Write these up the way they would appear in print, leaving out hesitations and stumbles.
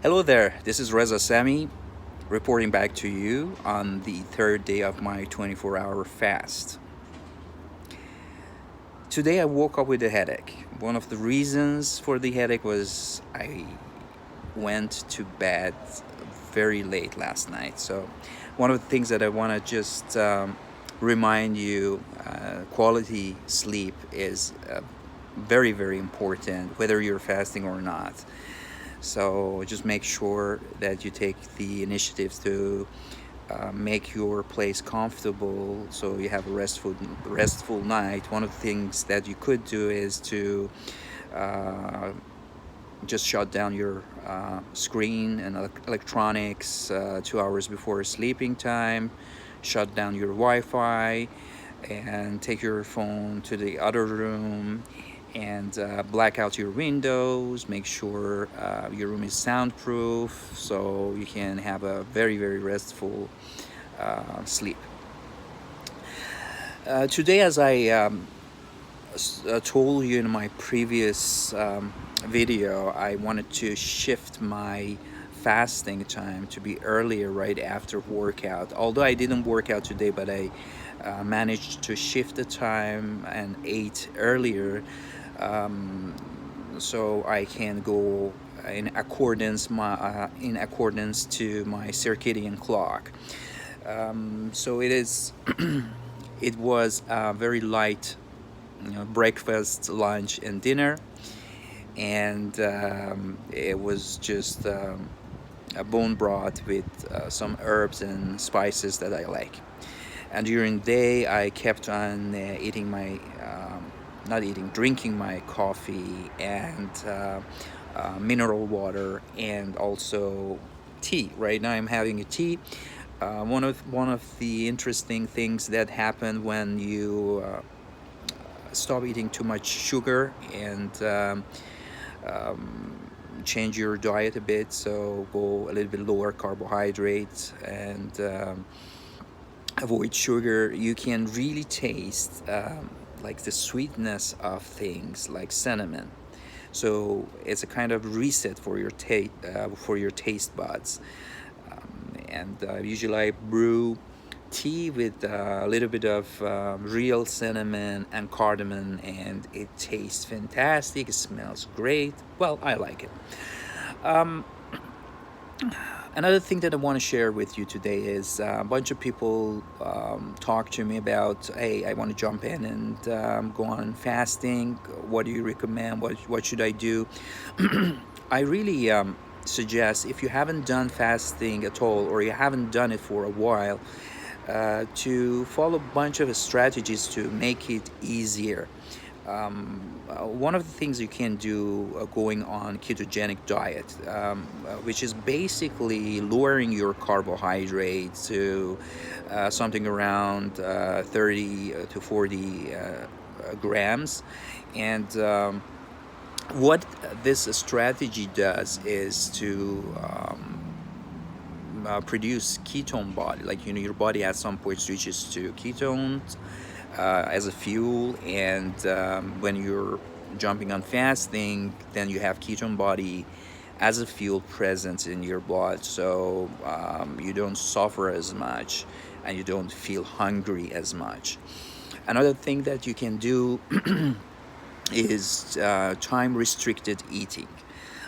Hello there, this is Reza Sami reporting back to you on the third day of my 24-hour fast. Today I woke up with a headache. One of the reasons for the headache was I went to bed very late last night. So, one of the things that I want to just remind you quality sleep is very, very important, whether you're fasting or not. So just make sure that you take the initiatives to make your place comfortable so you have a restful night. One of the things that you could do is to uh, just shut down your screen and electronics 2 hours before sleeping time. Shut down your Wi-Fi and take your phone to the other room and black out your windows. Make sure your room is soundproof so you can have a very, very restful sleep. Today, as I told you in my previous video, I wanted to shift my fasting time to be earlier right after workout. Although I didn't work out today, but I managed to shift the time and ate earlier, um, so I can go in accordance to my circadian clock. So it was a very light, breakfast, lunch, and dinner, and it was just a bone broth with some herbs and spices that I like. And during the day, I kept on eating my, not eating, drinking my coffee and mineral water and also tea. Right now, I'm having a tea. One of the interesting things that happen when you stop eating too much sugar and change your diet a bit, so go a little bit lower carbohydrates and avoid sugar, you can really taste like the sweetness of things like cinnamon. So it's a kind of reset for your taste buds. And usually I brew tea with a little bit of real cinnamon and cardamom, and it tastes fantastic. It smells great. Well, I like it. Um, Another thing that I want to share with you today is a bunch of people talk to me about, hey, I want to jump in and go on fasting. What do you recommend? What should I do? I really suggest, if you haven't done fasting at all or you haven't done it for a while, to follow a bunch of strategies to make it easier. One of the things you can do going on ketogenic diet, which is basically lowering your carbohydrates to something around 30 to 40 grams. And what this strategy does is to produce ketone body, like your body at some point switches to ketones as a fuel, and when you're jumping on fasting, then you have ketone body as a fuel present in your blood, so you don't suffer as much and you don't feel hungry as much. Another thing that you can do is time restricted eating.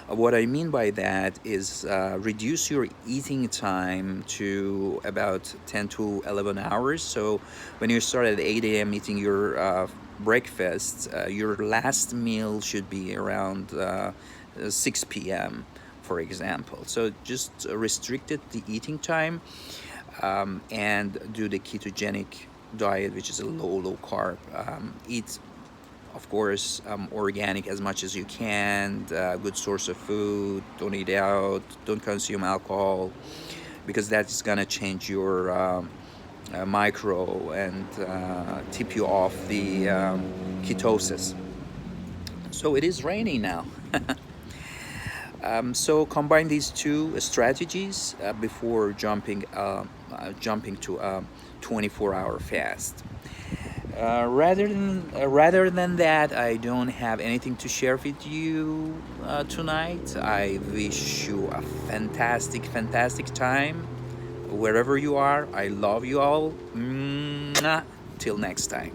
What I mean by that is reduce your eating time to about 10 to 11 hours. So when you start at 8 a.m. eating your breakfast, your last meal should be around 6 p.m., for example. So just restricted the eating time and do the ketogenic diet, which is a low carb. Eat, of course, organic as much as you can, good source of food. Don't eat out, don't consume alcohol, because that's gonna change your micro and tip you off the ketosis. So it is raining now. So combine these two strategies before jumping to a 24-hour fast. Rather than that, I don't have anything to share with you tonight. I wish you a fantastic, fantastic time wherever you are. I love you all. Mwah. Till next time.